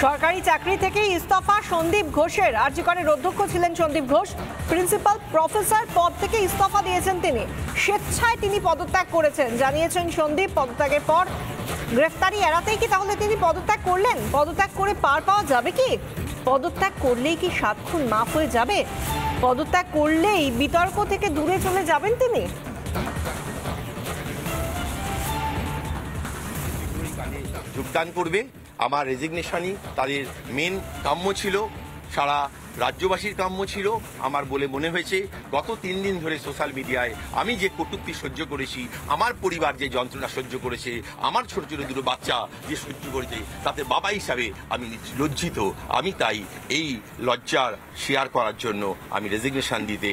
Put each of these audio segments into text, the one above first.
সরকারি চাকরি থেকে ইস্তফা সন্দীপ ঘোষের। আরজিকরের অধ্যক্ষ ছিলেন সন্দীপ ঘোষ। প্রিন্সিপাল প্রফেসর পদ থেকে ইস্তফা দিয়েছেন তিনি। স্বেচ্ছায় তিনি পদত্যাগ করেছেন, জানিয়েছেন সন্দীপ। পদত্যাগের পর গ্রেফতারি এড়াতেই কি তাহলে তিনি পদত্যাগ করলেন? পদত্যাগ করে পার পাওয়া যাবে কি? পদত্যাগ করলেই কি 7 খুন মাফ হয়ে যাবে? পদত্যাগ করলেই বিতর্ক থেকে দূরে চলে যাবেন তিনি? যোগদান করবে। আমার রেজিগনেশনই তাদের মেন কাম্য ছিল, সারা রাজ্যবাসীর কাম্য ছিল আমার বলে মনে হয়েছে। গত 3 দিন ধরে সোশ্যাল মিডিয়ায় আমি যে কটূক্তি সহ্য করেছি, আমার পরিবার যে যন্ত্রণা সহ্য করেছে, আমার ছোট ছোট দুটো বাচ্চা যে সহ্য করেছে, তাতে বাবা হিসাবে আমি লজ্জিত। আমি তাই এই লজ্জার শেয়ার করার জন্য আমি রেজিগনেশন দিতে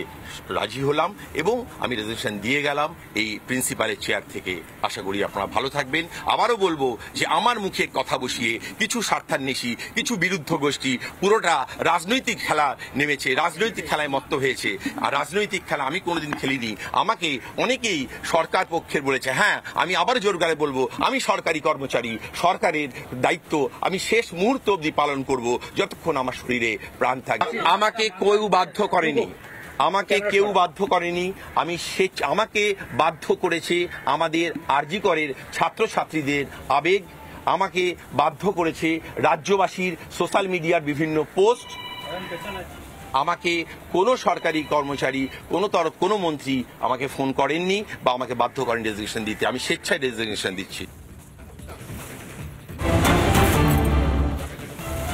রাজি হলাম এবং আমি রেজিগনেশন দিয়ে গেলাম এই প্রিন্সিপালের চেয়ার থেকে। আশা করি আপনারা ভালো থাকবেন। আবারও বলবো যে আমার মুখে কথা বসিয়ে কিছু স্বার্থান্বেষী, কিছু বিরুদ্ধ গোষ্ঠী পুরোটা রাজনৈতিক খেলা নেমেছে, রাজনৈতিক খেলায় মত্ত হয়েছে। আর রাজনৈতিক খেলা আমি কোনোদিন খেলিনি। আমাকে অনেকেই সরকার পক্ষের বলেছে। হ্যাঁ, আমি আবার জোর গলায় বলবো, আমি সরকারি কর্মচারী, সরকারের দায়িত্ব আমি শেষ মুহূর্ত অবধি পালন করব যতক্ষণ আমার শরীরে প্রাণ থাকবে। আমাকে কেউ বাধ্য করেনি, আমাকে কেউ বাধ্য করেনি। আমাকে বাধ্য করেছে আমাদের আরজিকরের ছাত্রছাত্রীদের আবেগ, আমাকে বাধ্য করেছে রাজ্যবাসীর সোশ্যাল মিডিয়ার বিভিন্ন পোস্ট। আমাকে কোনো সরকারি কর্মচারী, কোনো মন্ত্রী আমাকে ফোন করেননি বা আমাকে বাধ্য করেন রেজিগনেশন দিতে। আমি স্বেচ্ছায় রেজিগনেশন দিচ্ছি।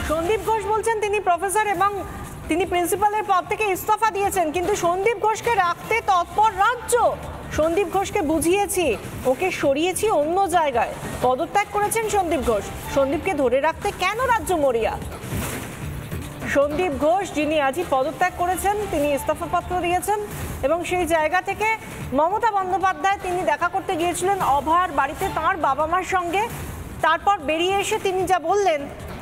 সন্দীপ ঘোষ বলছেন তিনি প্রফেসর এবং তিনি প্রিন্সিপালের পদ থেকে ইস্তফা দিয়েছেন, কিন্তু সন্দীপ ঘোষকে রাখতে তৎপর রাজ্য। সন্দীপ ঘোষকে বুঝিয়েছি, ওকে সরিয়েছি অন্য জায়গায়। পদত্যাগ করেছেন সন্দীপ ঘোষ। সন্দীপকে ধরে রাখতে কেন রাজ্য মরিয়া? সন্দীপ ঘোষ যিনি আজই পদত্যাগ করেছেন, তিনি ইস্তফাপত্র দিয়েছেন এবং সেই জায়গা থেকে মমতা বন্দ্যোপাধ্যায় তিনি দেখা করতে গিয়েছিলেন অভয়ার বাড়িতে তাঁর বাবা মার সঙ্গে। তারপর বেরিয়ে এসে তিনি যা বললেন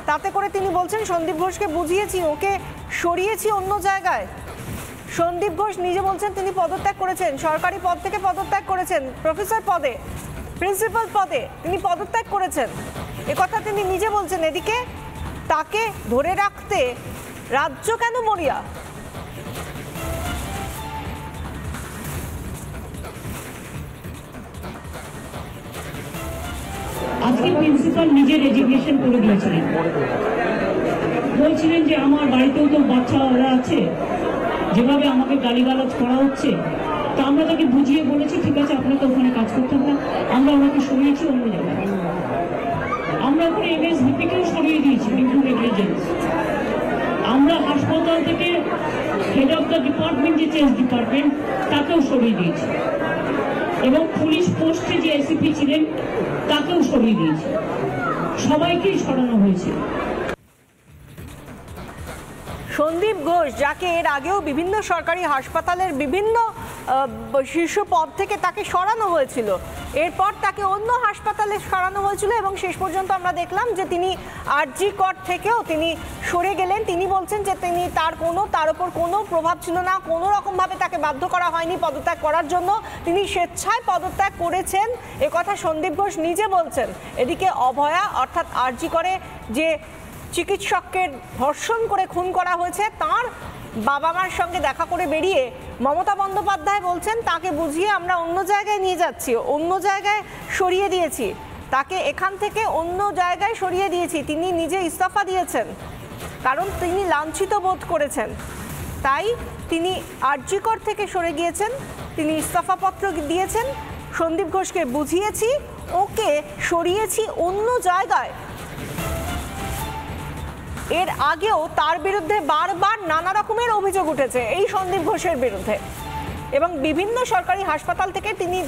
তাতে করে তিনি বলছেন সন্দীপ ঘোষকে বুঝিয়েছি, ওকে সরিয়েছি অন্য জায়গায়। সন্দীপ ঘোষ নিজে বলছেন তিনি পদত্যাগ করেছেন, সরকারি পদ থেকে পদত্যাগ করেছেন, প্রফেসর পদে, প্রিন্সিপাল পদে তিনি পদত্যাগ করেছেন, একথা তিনি নিজে বলছেন। এদিকে তাকে ধরে রাখতে রাজ্য কেন মরিয়া? আজকে প্রিন্সিপাল নিজে রেজিগনেশন করে দিয়েছিলেন, বলছিলেন যে আমার বাড়িতেও তো বাচ্চারা আছে, যেভাবে আমাকে গালিগালাজ করা হচ্ছে, তো আমরা তাকে বুঝিয়ে বলেছি ঠিক আছে আপনাকে ওখানে কাজ করতে হবে, আমরা ওনাকে সরিয়েছি অন্য জায়গায়। আমরা ওখানে এমএসভিপিকেও সরিয়ে দিয়েছি, বিভিন্ন নেগলিজেন্স। আমরা হাসপাতাল থেকে হেড অফ দ্য ডিপার্টমেন্ট, যে চেঞ্জ ডিপার্টমেন্ট, তাকেও সরিয়ে দিয়েছি এবং পুলিশ পোস্টে যে এসিপি ছিলেন তাকেও সরিয়ে দিয়েছে। সবাইকেই সরানো হয়েছে। সন্দীপ ঘোষ যাকে এর আগেও বিভিন্ন সরকারি হাসপাতালের বিভিন্ন শীর্ষ পদ থেকে তাকে সরানো হয়েছিল, এরপর তাকে অন্য হাসপাতালে সরানো হয়েছিল এবং শেষ পর্যন্ত আমরা দেখলাম যে তিনি আরজিকর থেকেও তিনি সরে গেলেন। তিনি বলছেন যে তিনি তার উপর কোনো প্রভাব ছিল না, কোনো রকমভাবে তাকে বাধ্য করা হয়নি পদত্যাগ করার জন্য, তিনি স্বেচ্ছায় পদত্যাগ করেছেন, একথা সন্দীপ ঘোষ নিজে বলছেন। এদিকে অভয়া অর্থাৎ আরজিকরে যে চিকিৎসককে ধর্ষণ করে খুন করা হয়েছে, তার বাবা মার সঙ্গে দেখা করে বেরিয়ে মমতা বন্দ্যোপাধ্যায় বলছেন তাকে বুঝিয়ে আমরা অন্য জায়গায় নিয়ে যাচ্ছি, অন্য জায়গায় সরিয়ে দিয়েছি, তাকে এখান থেকে অন্য জায়গায় সরিয়ে দিয়েছি। তিনি নিজে ইস্তফা দিয়েছেন কারণ তিনি লাঞ্ছিত বোধ করেছেন, তাই তিনি আরজিকর থেকে সরে গিয়েছেন, তিনি ইস্তফাপত্র দিয়েছেন। সন্দীপ ঘোষকে বুঝিয়েছি, ওকে সরিয়েছি অন্য জায়গায়। এর আগেও তার বিরুদ্ধে বারবার নানা রকমের অভিযোগ উঠেছে এই সন্দীপ ঘোষের বিরুদ্ধে এবং বিভিন্ন সরকারি হাসপাতাল থেকে তিনি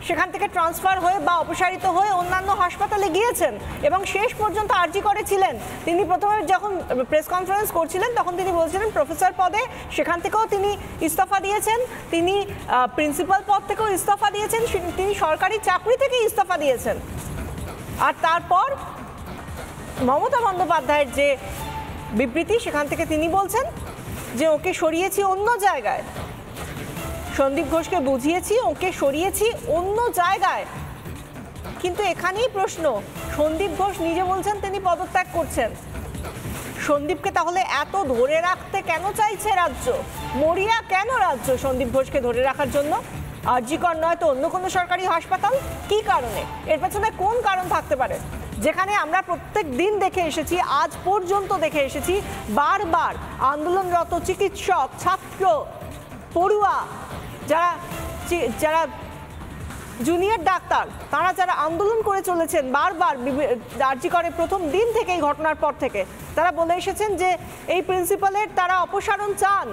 সেখান থেকে ট্রান্সফার হয়ে বা অপসারিত হয়ে অন্যান্য হাসপাতালে গিয়েছেন এবং শেষ পর্যন্ত আরজিকরে ছিলেন। তিনি প্রথমে যখন প্রেস কনফারেন্স করছিলেন তখন তিনি বলছিলেন প্রফেসর পদে, সেখান থেকেও তিনি ইস্তফা দিয়েছেন, তিনি প্রিন্সিপাল পদ থেকেও ইস্তফা দিয়েছেন, তিনি সরকারি চাকরি থেকে ইস্তফা দিয়েছেন। আর তারপর মমতা বন্দ্যোপাধ্যায়ের যে বিবৃতি, সেখান থেকে তিনি বলছেন যে ওকে সরিয়েছি অন্য জায়গায়। সন্দীপ ঘোষকে বুঝিয়েছি, ওকে সরিয়েছি অন্য জায়গায়। কিন্তু এখানেই প্রশ্ন, সন্দীপ ঘোষ নিজে বলছেন তিনি পদত্যাগ করছেন, সন্দীপকে তাহলে এত ধরে রাখতে কেন চাইছে রাজ্য? মরিয়া কেন রাজ্য সন্দীপ ঘোষকে ধরে রাখার জন্য? আরজিকর নয় তো অন্য কোনো সরকারি হাসপাতাল? কি কারণে? এর পেছনে কোন কারণ থাকতে পারে? যেখানে আমরা প্রত্যেক দিন দেখে এসেছি, আজ পর্যন্ত দেখে এসেছি, বারবার আন্দোলনরত চিকিৎসক, ছাত্র, পড়ুয়া, যারা জুনিয়র ডাক্তার, তারা যারা আন্দোলন করে চলেছেন বারবার আরজিকরের প্রথম দিন থেকে, এই ঘটনার পর থেকে তারা বলে এসেছেন যে এই প্রিন্সিপালের তারা অপসারণ চান।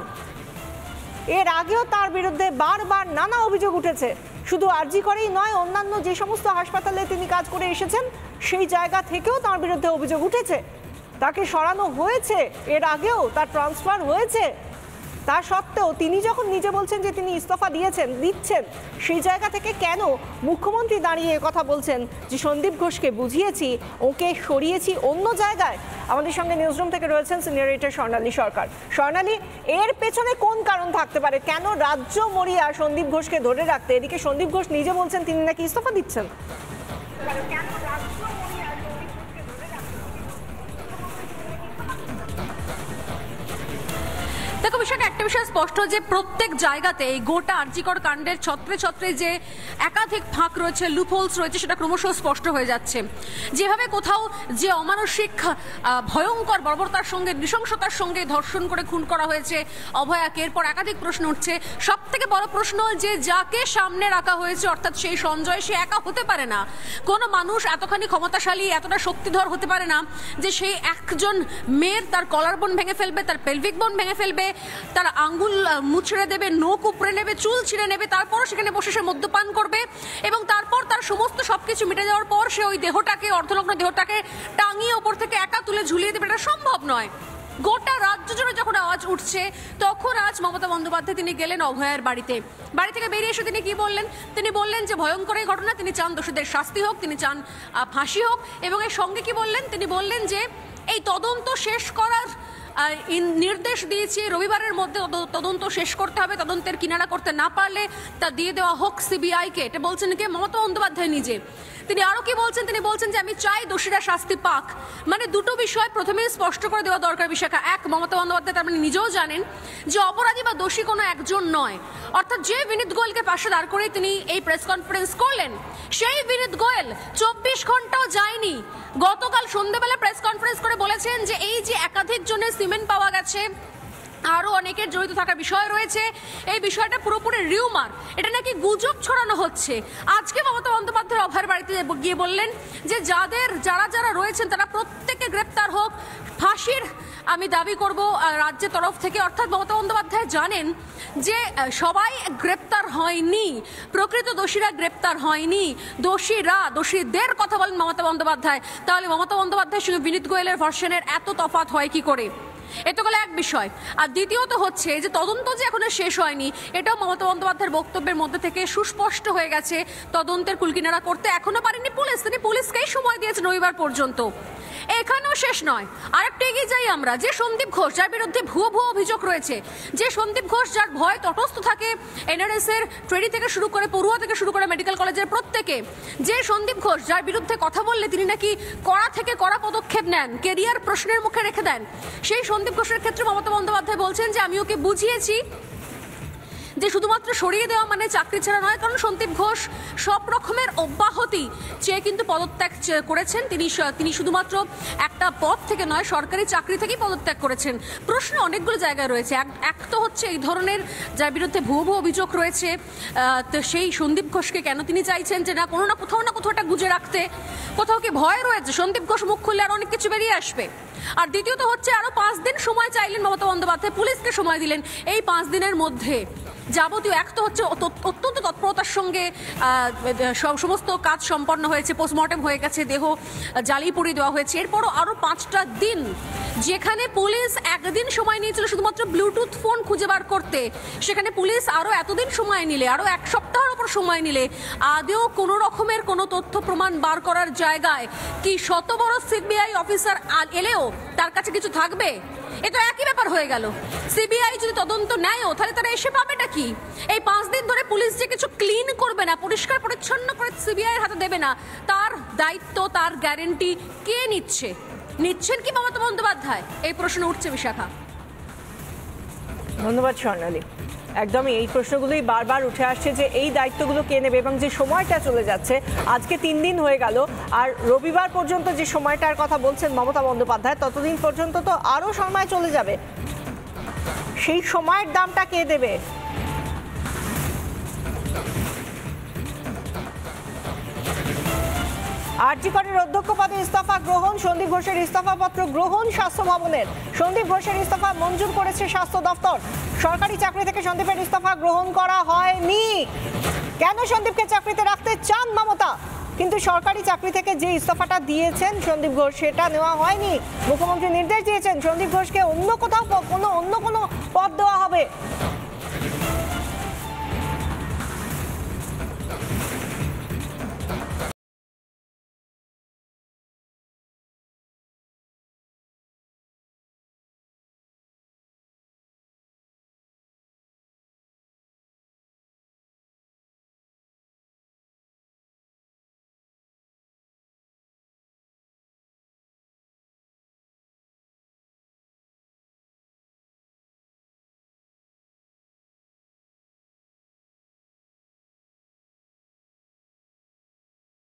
এর আগেও তার বিরুদ্ধে বারবার নানা অভিযোগ উঠেছে। শুধু আরজিকরেই নয়, অন্যান্য যে সমস্ত হাসপাতালে তিনি কাজ করে এসেছেন সেই জায়গা থেকেও তার বিরুদ্ধে অভিযোগ উঠেছে। তাকে সরানো হয়েছে, এর আগেও তার ট্রান্সফার হয়েছে। তা সত্ত্বেও তিনি যখন নিজে বলছেন যে তিনি ইস্তফা দিচ্ছেন, সেই জায়গা থেকে কেন মুখ্যমন্ত্রী দাঁড়িয়ে কথা বলছেন যে সন্দীপ ঘোষকে বুঝিয়েছি, ওকে সরিয়েছি অন্য জায়গায়? আমাদের সঙ্গে নিউজরুম থেকে রয়েছেন সিনিয়র এডিটর স্বর্ণালী সরকার। স্বর্ণালী, এর পেছনে কোন কারণ থাকতে পারে? কেন রাজ্য মরিয়া সন্দীপ ঘোষকে ধরে রাখতে? এদিকে সন্দীপ ঘোষ নিজে বলছেন তিনি নাকি ইস্তফা দিচ্ছেন। দেখো, বিষয়টা একটা বিষয় স্পষ্ট যে প্রত্যেক জায়গাতে এই গোটা আরজিকর কাণ্ডের ছত্রে ছত্রে যে একাধিক ফাঁক রয়েছে, লুপহোলস রয়েছে, সেটা ক্রমশ স্পষ্ট হয়ে যাচ্ছে। যেভাবে কোথাও যে অমানসিক ভয়ঙ্কর বর্বরতার সঙ্গে, নৃশংসতার সঙ্গে ধর্ষণ করে খুন করা হয়েছে অভয়াকে, এরপর একাধিক প্রশ্ন উঠছে। সব থেকে বড় প্রশ্ন যে যাকে সামনে রাখা হয়েছে, অর্থাৎ সেই সঞ্জয়, সে একা হতে পারে না। কোনো মানুষ এতখানি ক্ষমতাশালী, এতটা শক্তিধর হতে পারে না যে সেই একজন মেয়ের তার কলার বোন ভেঙে ফেলবে, তার পেলভিক বোন ভেঙে ফেলবে, তার আঙ্গুল মুছড়ে দেবে, নখ উপড়ে নেবে, চুল ছিঁড়ে নেবে, তারপর সেখানে বসে সে মদ্যপান করবে এবং তারপর তার সমস্ত সবকিছু মিটে যাওয়ার পর সে ওই দেহটাকে, অর্ধনগ্ন দেহটাকে টাঙিয়ে ওপর থেকে একা তুলে ঝুলিয়ে দেবে। এটা সম্ভব নয়। গোটা রাজ্য জুড়ে যখন আওয়াজ উঠছে, তখন আজ মমতা বন্দ্যোপাধ্যায় তিনি গেলেন অভয়ার বাড়িতে। বাড়ি থেকে বেরিয়ে এসে তিনি কি বললেন? তিনি বললেন যে ভয়ঙ্কর এই ঘটনা, তিনি চান দোষীদের শাস্তি হোক, তিনি চান ফাঁসি হোক, এবং এর সঙ্গে কি বললেন? তিনি বললেন যে এই তদন্ত শেষ করার নির্দেশ দিয়েছি, রবিবারের মধ্যে তদন্ত শেষ করতে হবে। তদন্তের কিনারা করতে না পারলে তা দিয়ে দেওয়া হোক সিবিআইকে। এটা বলছেন কি মমতা বন্দ্যোপাধ্যায় নিজে। তিনি আরো কি বলছেন? তিনি বলছেন যে আমি চাই দোষীরা শাস্তি পাক। মানে দুটো বিষয় প্রথমেই স্পষ্ট করে দেওয়া দরকার। বিষয়টা এক, মমতা বন্দ্যোপাধ্যায় তার মানে নিজেও জানেন যে অপরাধী বা দোষী কোনো একজন নয়। অর্থাৎ যে বিনীত গোয়েলকে পাশে দাঁড় করে তিনি এই প্রেস কনফারেন্স করলেন, সেই বিনীত গোয়েল 24 ঘন্টাও যায়নি, গতকাল সন্ধ্যাবেলা প্রেস কনফারেন্স করে বলেছেন যে এই যে একাধিক জনের সিমেন্ট পাওয়া গেছে, আরো অনেকের জড়িত থাকার বিষয় রয়েছে, এই বিষয়টা পুরোপুরি রিউমার, এটা নাকি গুজব ছড়ানো হচ্ছে। আজকে মমতা বন্দ্যোপাধ্যায় অভয়ের বাড়িতে গিয়ে বললেন যে যারা রয়েছেন তারা প্রত্যেকে গ্রেপ্তার হোক, ফাঁসির আমি দাবি করব রাজ্যের তরফ থেকে। অর্থাৎ মমতা বন্দ্যোপাধ্যায় জানেন যে সবাই গ্রেপ্তার হয়নি, প্রকৃত দোষীরা গ্রেপ্তার হয়নি, দোষীদের কথা বলেন মমতা বন্দ্যোপাধ্যায়। তাহলে মমতা বন্দ্যোপাধ্যায়ের সঙ্গে বিনীত গোয়েলের ভার্সনের এত তফাৎ হয় কি করে? এটা হলো এক বিষয়। আর দ্বিতীয়ত হচ্ছে যে তদন্ত যে এখনো শেষ হয়নি, এটাও মমতা বন্দ্যোপাধ্যায়ের বক্তব্যের মধ্যে থেকে সুস্পষ্ট হয়ে গেছে। তদন্তের কুলকিনারা করতে এখনো পারেনি পুলিশ, তিনি পুলিশকেই সময় দিয়েছেন রবিবার পর্যন্ত। এখানেও শেষ নয়, আরেকটা এগিয়ে যাই আমরা। যে সন্দীপ ঘোষ, যার বিরুদ্ধে ভুয়ো অভিযোগ রয়েছে, যে সন্দীপ ঘোষ যার ভয় তটস্থ থাকে এনআরএস এর ট্রেনি থেকে শুরু করে, পড়ুয়া থেকে শুরু করে মেডিকেল কলেজের প্রত্যেকে, যে সন্দীপ ঘোষ যার বিরুদ্ধে কথা বললে তিনি নাকি কড়া থেকে কড়া পদক্ষেপ নেন, কেরিয়ার প্রশ্নের মুখে রেখে দেন, সেই সন্দীপ ঘোষের ক্ষেত্রে মমতা বন্দ্যোপাধ্যায় বলছেন যে আমি ওকে বুঝিয়েছি যে শুধুমাত্র সরিয়ে দেওয়া মানে চাকরি ছাড়া নয়, কারণ সন্দীপ ঘোষ সব রকমের অব্যাহতি চেয়ে কিন্তু পদত্যাগ করেছেন। তিনি শুধুমাত্র একটা পদ থেকে নয়, সরকারি চাকরি থেকেই পদত্যাগ করেছেন। প্রশ্ন অনেকগুলো জায়গায় রয়েছে। এক তো হচ্ছে এই ধরনের যার বিরুদ্ধে ভুয়ো অভিযোগ রয়েছে, তো সেই সন্দীপ ঘোষকে কেন তিনি চাইছেন যে না কোথাও না কোথাও একটা গুজে রাখতে? কোথাও কি ভয় রয়েছে সন্দীপ ঘোষ মুখ খুললে আর অনেক কিছু বেরিয়ে আসবে? আর দ্বিতীয়ত হচ্ছে আরো 5 দিন সময় চাইলেন মমতা বন্দ্যোপাধ্যায়, পুলিশকে সময় দিলেন। এই 5 দিনের মধ্যে যাবতীয় এক তো হচ্ছে অত্যন্ত তৎপরতার সঙ্গে সমস্ত কাজ সম্পন্ন হয়েছে, পোস্টমর্টেম হয়ে গেছে, দেহ জ্বালিয়ে পুড়িয়ে দেওয়া হয়েছে। এরপরও আরো 5টা দিন যেখানে পুলিশ একদিন সময় নিয়েছিল শুধুমাত্র ব্লুটুথ ফোন খুঁজে বার করতে, সেখানে পুলিশ আরো এতদিন সময় নিলে, আরো 1 সপ্তাহের উপর সময় নিলে আদেও কোনো রকমের কোনো তথ্য প্রমাণ বার করার জায়গায় কি শত বড় সিবিআই অফিসার এলেও তার কাছে কিছু থাকবে? এ তো একই ব্যাপার হয়ে গেল। সিবিআই যদি তদন্ত নেয়ও তাহলে তারা এসে পাবেটা কি? এই 5 দিন ধরে পুলিশ যে কিছু ক্লিন করবে না, পরিষ্কার পরিচ্ছন্ন করে সিবিআই এর হাতে দেবে না, তার দায়িত্ব, তার গ্যারেন্টি কে নিচ্ছে? নিচ্ছেন কি মমতা বন্দ্যোপাধ্যায়? এই প্রশ্ন উঠছে বিশাখা। ধন্যবাদ স্বর্ণালী। একদমই এই প্রশ্নগুলোই বারবার উঠে আসছে যে এই দায়িত্বগুলো কে নেবে, এবং যে সময়টা চলে যাচ্ছে, আজকে 3 দিন হয়ে গেল, আর রবিবার পর্যন্ত যে সময়টার কথা বলছেন মমতা বন্দ্যোপাধ্যায়, ততদিন পর্যন্ত তো আরও সময় চলে যাবে। সেই সময়ের দামটা কে দেবে? আরজি করের অধ্যক্ষ পদে ইস্তফা গ্রহণ, সন্দীপ ঘোষের ইস্তফাপত্র গ্রহণ স্বাস্থ্য ভবনের। সন্দীপ ঘোষের ইস্তফা মঞ্জুর করেছে স্বাস্থ্য দপ্তর। সরকারি চাকরি থেকে সন্দীপের ইস্তফা গ্রহণ করা হয়নি। কেন সন্দীপকে চাকরিতে রাখতে চান মমতা, কিন্তু সরকারি চাকরি থেকে যে ইস্তফাটা দিয়েছেন সন্দীপ ঘোষ, সেটা নেওয়া হয়নি। মুখ্যমন্ত্রী নির্দেশ দিয়েছেন সন্দীপ ঘোষকে অন্য কোথাও অন্য কোনো পদ দেওয়া হবে।